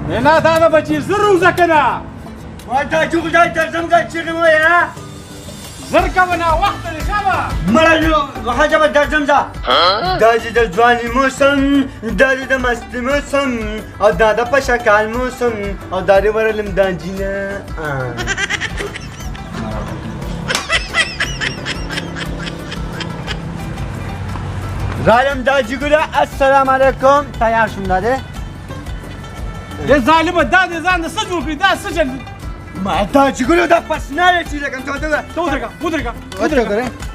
نه دا د بچي زر روزه کنه وای دا جوګ دا درځم کا چیرې مو یا زر کوونه وخت دې شابه مړ نو حاجه به درځم دا دا چې د ځواني موسم دا د مستي موسم او دا د پشکال موسم او دا د ورلم دانجینه رالم دا جګړه السلام علیکم تیار شوم داده دې ظالمه دا دې ځان د څه جوړ کړي دا څه چل ما دا جګړه دا پسناله چې لکه ته ودرېږه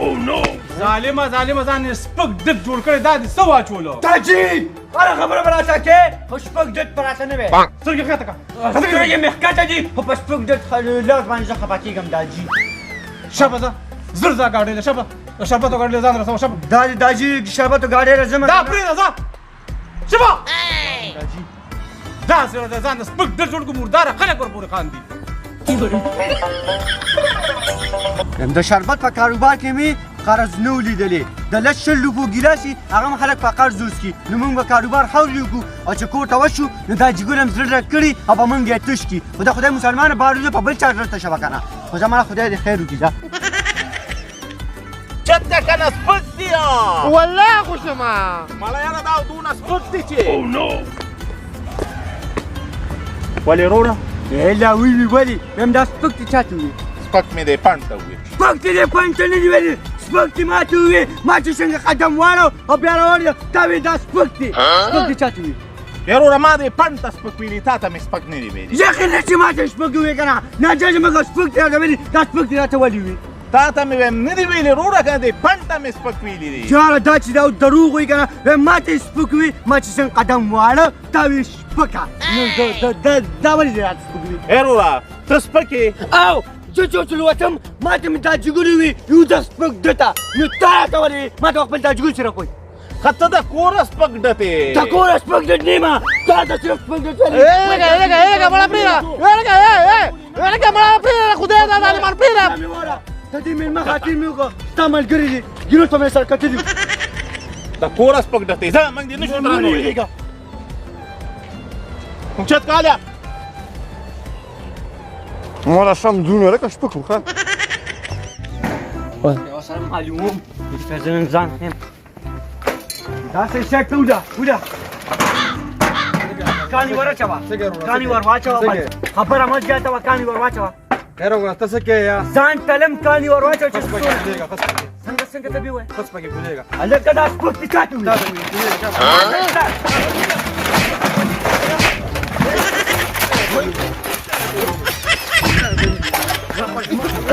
او نو ظالمه ځان یې سپک ډک جوړ کړی دا دې څه واچولو تاجي هره خبره به راته کې خو شپږ ډک پراته نه وي سترګې ښکته کړه سترګې یې مې ښکته دي خو په شپږ ډک لاس باندې زه خفه کېږم داجي شابه ځه زر ځه ګاډۍ له شابه د شربتو ګاډۍ له ځان رسوه شابه داجي شربتو ګاډۍ راځم دا پرېږده ځه شابه داجي داسې د ځان د سپک ډک جوړ کړو مرداره خلک ورپورې خاندي د شربت په کاروبار کې مې قرض نه و لیدلی د لس شل روپو ګیلاسي هغه هم خلک په قرض وڅکي نو موږ به کاروبار حول وکړو او چې کور ته وشو نو دا جګور هم زړه ډک کړي او په موږ یې تش کړي خو د خدای مسلمانه باروزه په بل چا زړه تشه به که نه خو زما خدای دې خیر وکړي دا چته کنه سپک دي والله خوشمه مالا یاره دا دونه سپک دي چې او نو ولې وروره لا وی ولې هم دا سپک دي چاته وي سپک مې دی پنډ ته وویل سپک دي دې پنډ ته نه دي ویلي سپک دي ما ته وویې ما چې څنګه قدم واړو او بیا راوړې تا وې دا سپک دي سپک دي چاته وي یاروره ما دې پنډ ته سپک ویلي تا ته مې سپک نه دي ویلي یقین چې ما ته سپک وویې که نه ناجایزه مګر سپک دي راته ویلي دا سپک دي راته ولې وي تا ته مې وایم نه دي ویلي وروره که نه دې پنډ ته مې سپک ویلي دي یاره دا چې دا دروغ وایي که نه وایم ما ته سپک وي ما چې څنګه قدم واړه تا وې سپکه نو دا ولې دې راته سپک وي یاروره ته سپک یې او زه چې وتم ما ته مې دا جګړې وي یو دا سپک دته نو تا راته ولې ما ته خپل دا جګړې سره کوي ښه ته د کوره سپک ډتې ته کوره سپک ډټ نه ما تا ته صرف سپک ډټ لږه مړه پرېږده لږه مړه پرېږده خدای دا ظالمان پرېږده ته دې مېلمه خاطر مې وکړه ستا ملګري دي ګیلو ته مې سر کتلي د کوره سپک ډتې ځه موږ دې نه شو درنولی اوچت کاله مالا شم دونه لکه شپک وخه یو سره معلوم فزن ځان هم دا څه شک ته ودا کانی ور اچوا کانی ور واچوا خبره مې ځای ته کانی ور واچوا خیر وګوره ته څه کوې یا ځان تلم کانی ور واچوا چې خس پکې کېږه خس پکې څنګه ته به وای خس پکې کېږه الګا دا سپک پچاتو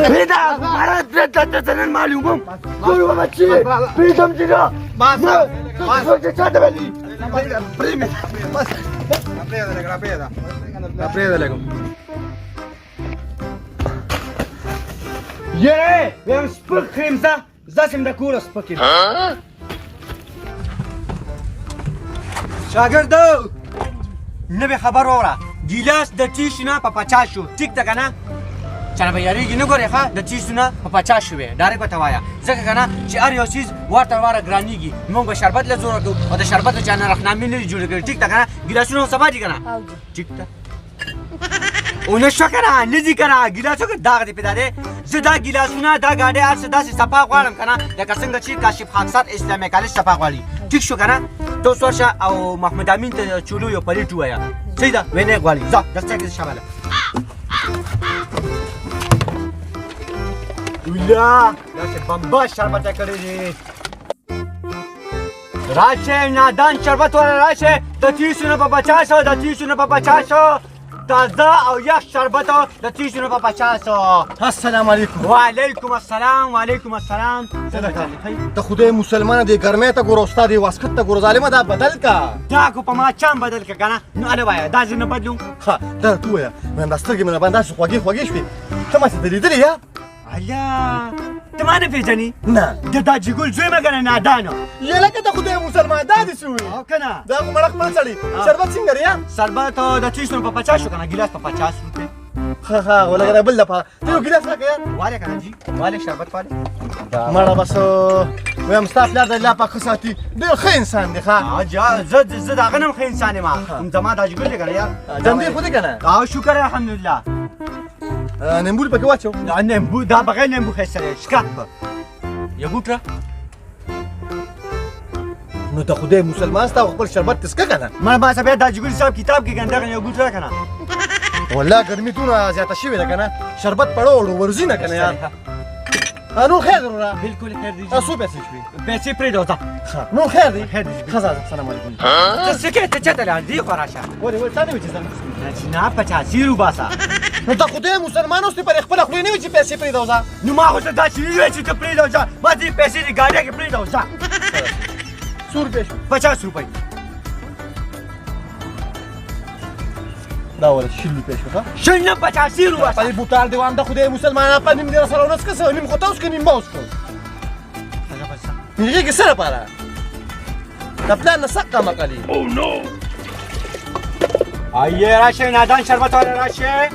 پیدا مرا درته څنګه معلومم ګورو بچي پیدم چې دا بس څه چاته ویلي پریمه بس la preda lego یې ویم سپک خیم زه سم د کوره سپک یم شاګردو نوې خبر واوره ګیلاس د ټیشو نه په 50 شو ټیک ده که نه چانه به یارېږي نه ګورې ښه د ټیشو نه په 50 شوې ډایرکټ ورته وایه ځکه که نه چې هر یو څیز وار تر واره ګرانېږي موږ به شربت له زوره کوو او د شربت چا نرخنامې نه دي جوړې کړې ټیک ده که نه ګیلاسونه هم سبا دي که نه ټیک ده اونه شو که نه نه دي که نه ګیلاسو که داغ دې پیدا دی زه دا ګیلاسونه دا ګاډۍ هر څه داسې صفا غواړم که نه لکه څنګه چې کاشف خاکسار اسلامي کالج صفا غواړي ټیک شو که نه ته اوس ورشه او محمد امین ته چولو یو پلیټ ووایه صحیح ده ویې نه غواړي ځه دسته کې شابله ولا داسې بمبا شربت یې کړی دی راشه نادان شربت والا راشه د تیسو نه په 50 د تیسو نه په 50 تازه او یخ شربت د تیسو نه په 50 السلام علیکم وعلیکم السلام وعلیکم السلام ته خدای مسلمانه دی ګرمۍ ته ګوره استاد یې واسکټ ته ګوره ظالمه دا بدل که دا خو په ما چم بدل که که نه نو هله وایه دا ځای نه بدلو ښه دا ته ووایه وایم دا سترګې مې نه باندې داسې خوږې خوږې شوې ته ماسې ته لیدلې یا الله ته ما نه پېژنې نه د دا جګول زوی مه ګڼه نادانه یې لکه ته خدای مسلمان دا دې څه وي او که نه دا خو مړه خپل سړي شربت څنګه دی یا شربت د تیسو نه په 50 شو که نه ګیلاس په 50 روپۍ ښه ښه ولګه بل دپاره ته یو ګیلاس راکړه یار واله که نه جي واله شربت واله مړه بس وایم ستا پلار د الله پاک ښه ساتي ډېر ښه انسان دی ښه حاجا زه د هغه نه هم ښه انسان یم هم زما دا جګل دی که نه یار جندې خو دی که نه شکر الحمدلله نیمبو پکې واچو نیمبو دا بغیر نیمبو ښایسته دی شکات به یو بوټ را نو ته خدای مسلمان ستا خپل شربت تسکه که نه ما باسه بیا دا جګل صاحب کتاب کې ګنده یو بوټ را که نه والله ګرمي دونه زیاته شوې ده که نه شربت پړو وړو ورځي نه که نه یار نور خیر وروره بالکل خیر دی څو پیسې شوې پیسې پرېږده ځه نور خیر دی خیر دی ښه ځه سلام علیکم ته څه کوې ته چېرته لاړ دې خوا راشه ولې تا نه وي چې زه نه 85 وباسه نو ته خدای مسلمان اوس دې پر خپله خولې نه وي چې پیسې پرېږده ځه نو ما خو ته داسې وویل چې ته پرېږده ځه ما دې پیسې دې ګاډۍ کې پرېږده ځه 100 روپۍ شو 50 روپۍ دا ولا 60 روپۍ شو ښه شل نه 85 وباسه په دې بوټال دیوان د خدای مسلمان په نیم دې سره ونس که نیم خو ته اوس که نیم به اوس کو هغې کې څه لپاره د پلان نه سقه مقلي آیه راشه نادان شربت والا راشه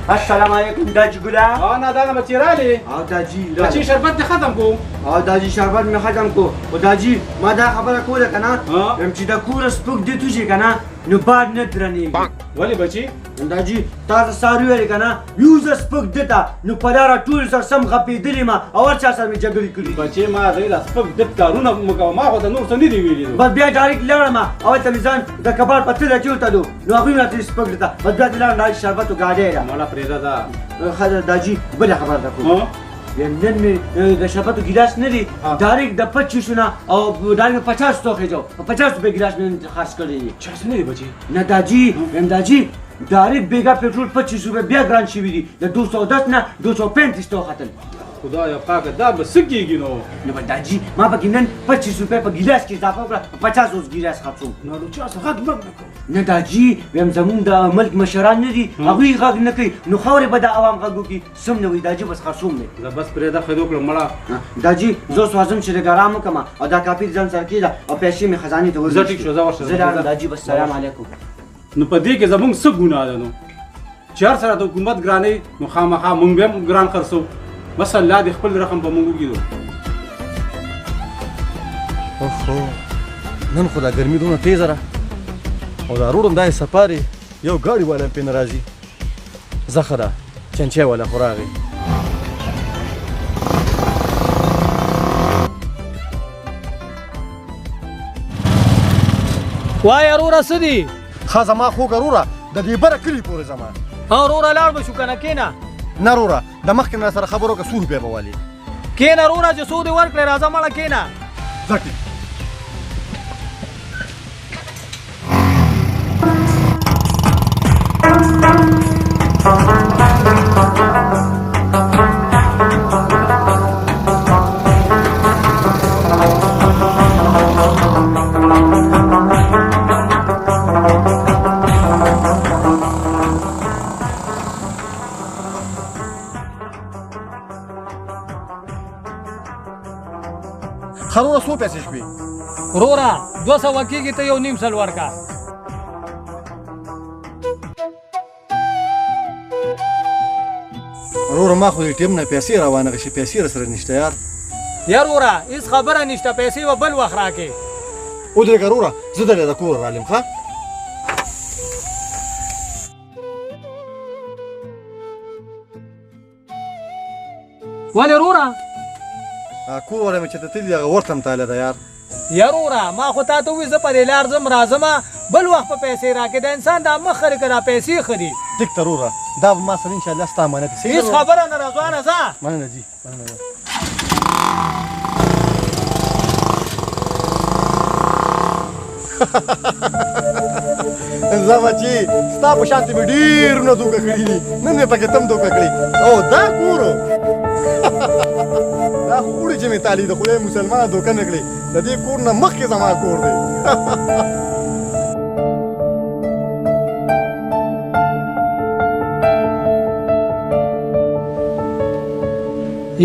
السلام علیکم داجی ګلا نه دا بچی رالی او داجی بچی شربت دې ختم کو او داجی شربت مې ختم کو او داجی ما دا خبره کوله که نه یم چې د کوره سپک دې توشي که نه نو باد نه درنېږي ولې بچی داجی تا ته ساري ویلې که نه یوزه سپک دته نو په لاره ټول سره سم غپېدلې ما او هر چا سره مې جګړې کړي بچی ما دې لا سپک دت کارونه مکو ما خو د نور څه نه دی ویلي بس بیا ډایرکټ لاړم او ته مې ځان د کباړ په تله کې وتلو نو هغوی مې راته سپک دته بس بیا دې لاړم ډایرکټ شربت و ګاډۍ ده مولا پرېږده دا ښه داجي بله خبره ده کوم نن مې د شربتو ګیلاس نه دی ډایرکټ د 25 نه او ډایرکټ 50 تو خېجو 50 روپۍ ګیلاس مې خرڅ کړی دی چاس نه دی بچی نه داجي داجي ډایرکټ بیګا پټرول 25 روپۍ بیا ګران شوي دي د 210 نه 235 تو ختل خدایا پاکه دا به څه کېږي نو نو داجي ما پکې نن 25 روپۍ په ګیلاس کې اضافه وکړه 50 اوس ګیلاس خرڅوم نو چا څه غږ مه کوه نه داجي ویم زمونږ د ملک مشران نه دي هغوی غږ نه کوي نو خاورې به د عوام غږ وکړي سم نه وي داجي بس خرڅوم دی زه بس پرېږده خیدو کړم مړه داجي زه اوس راځم چې د ګرام وکړم او دا کاپي ځان سره کېږده او پیسې مې خزانې ته ورځي زه ټیک شو زه ورشه زه لاړم داجي بس سلام علیکم نو په دې کې زموږ څه ګناه ده نو چې هر سره د حکومت ګرانۍ نو خامخا موږ بیا هم ګران خرڅو بس الله دې خپل رقم په موږ وګیدو اوهو نن خو دا ګرمي دونه تیزه ده او دا روډ هم داسې سپارې یو ګاډي والا هم پرې نه راځي زه ښه ده چنچی والا خو راغی وای وروره څه دي ښه زما خوږه وروره د دې بره کلي پورې ځمه وروره لاړ به شو که نه کښېنه نه وروره د مخکې نه سره خبرو که 100 روپۍ به والي کښېنه وروره چې څو دې ورکړې راځه مړه کښېنه ځه ټیک خروره څو پیسې شوې وروره 200 کېږي ته 1.5 ورکړه وروره ما خو د ټیم نه پیسې روانه شي پیسې راسره نشته یار یا وروره هېڅ خبره نشته پیسې به بل وخت راکړې ودرېږه وروره زه دلې د کوره رالم ښه ولې وروره کور ولا مې چې ته تللي هغه ورته هم تاله ده یار یا وروره ما خو تا ته ووایي زه په دې لار ځم راځمه بل وخت په پیسې راکړې د انسان دا مخ خرې که دا پیسې ښه دي ټیک ته وروره دا به ما سره انشاءالله ستا امانت وي هېڅ خبره نه رضوانه ځه مننه جي مننه زه بچي ستا په شانتې مې ډېرونه دوکه کړي دي نن مې پکې تم دوکه کړي او دا کور دا خو وړي چې مې تالي د خدای مسلمانه دوکه نه کړي د دې کور نه مخکې زما کور دی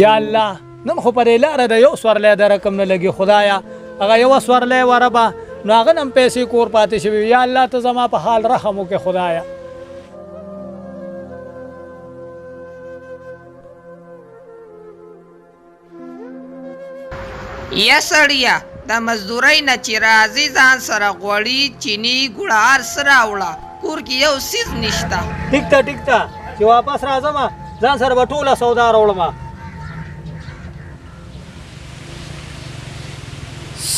یا الله نن خو په دې لاره د یو سورلی د رقم نه لګي خدایا هغه یوه سورلی وربه نو هغه نه هم پیسې کور پاتې شوي یا الله ته زما په حال رحم وکړې خدایا یا سړیا د مزدورۍ نه چې راځي ځان سره غوړي چینی ګوړه هر څه راوړه کور کې یو څیز نشته. ټیک ته چې واپس راځم ځان سره به ټوله سودا راوړم.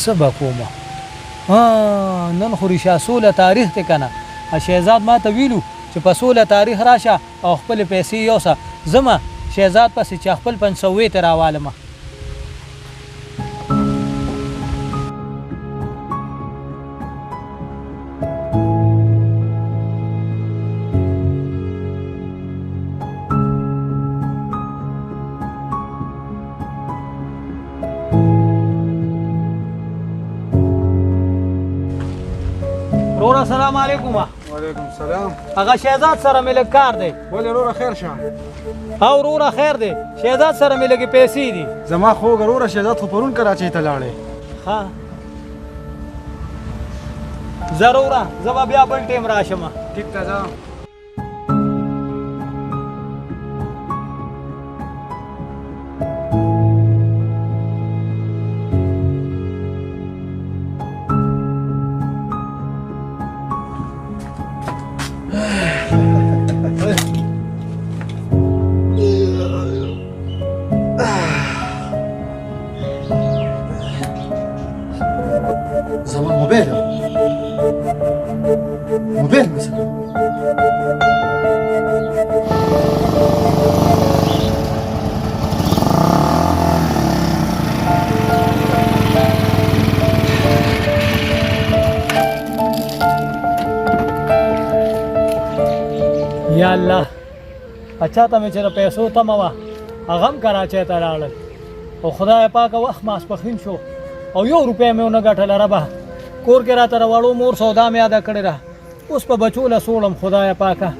څه به کومه نن خو ریښه سوله تاریخ دی که نه. شهزاد ما ته ویلو چې په سوله تاریخ راشه او خپلې پیسې یوسه. ځمه شهزاد پسې چې خپل 500 ته راوالمه. وروره سلام علیکم. وعلیکم السلام. هغه شهزاد سره مې لږ کار دی. ولې وروره خیر شه؟ او وروره خیر دی، شهزاد سره مې لږې پیسې دي. زما خوږ وروره شهزاد خو پرون کراچۍ ته لاړې. ها ضروره زه به بیا بل ټیم راشم. ټیک ته ځه. زمان موبایل مثلا یا الله اچھا ته مې چې د پیسو تمه وه هغه هم کراچۍ ته لاړل او خدای پاکه وخت ماسپښین شو او 1 روپۍ مې ونه ګټله ربه. کور کې راته راوړو مور سودا مې یاده کړې ده. اوس په بچو له سوړم خدای پاکه.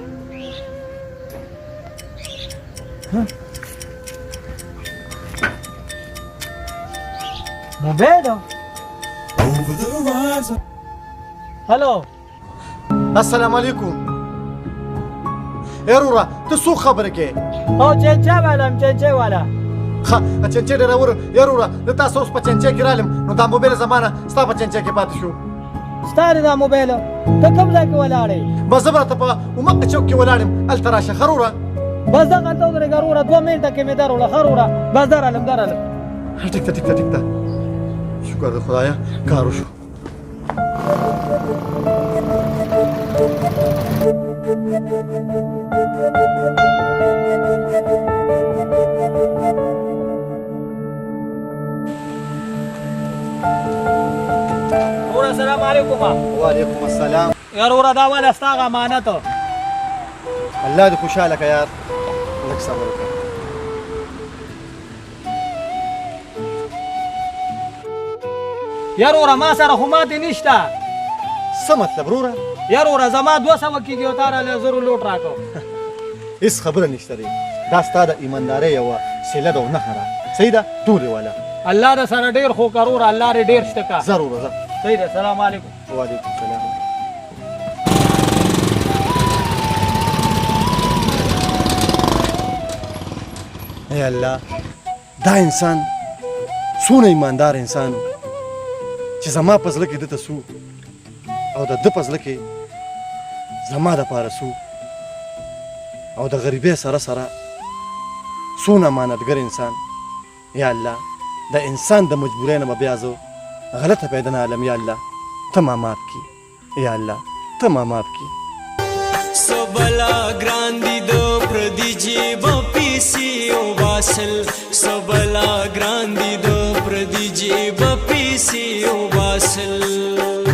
موبایل هلو السلام علیکم. وروره ته څوک خبرې کوې؟ او چنچه والا چنچه والا چنچې ډېره وروره زه تاسو اوس په چنچې کې رالم نو دا موبایل زما نه ستا په چنچې کې پاتې شو. ستا دی دا موبایل؟ ته کوم ځای کې ولاړې؟ بس زه به راته په عمقه چوک کې ولاړ یم هلته راشه ښه وروره. بس دغه ته ودرېږه وروره 2 منټه کې مې دروړه ښه وروره. بس درالم ټیک ته شکر د خدایه کار وشو. وروره سلام علیکم. وعلیکم السلام. یار وروره دا والا ستا هغه امانت. الله دې خوشحاله که یار. لږ صبر وکړه. یار وروره ما سره خو ماتې نشته. څه مطلب وروره؟ یار وروره زما 200 کېږي او تا راله 1000 لوټ راکړو. هېڅ خبره نشته دی. دا ستا د ایماندارۍ یوه سیله ده او نښه ده. صحیح ده ټولې والا. الله د سره ډېر خو که وروره الله دې ډېر شته که. ځه وروره ځه. صحیح ده. سلام علیکم. وعلیکم السلام. ای الله دا انسان څونه ایماندار انسان چې زما په زړه کې دته سو او د ده په زړه کې زما دپاره سو او د غریبۍ سره څونه امانتګر انسان. یا الله د انسان د مجبورۍ نه به بیا زه غلطه پیدا نه علم. یا الله ته ما معاف کړي. یا الله ته ما معاف کړي. سبلا ګران دي د پردي جیبه پیسې وباسل. سبلا ګران دي د پردي جیبه پیسې وباسل.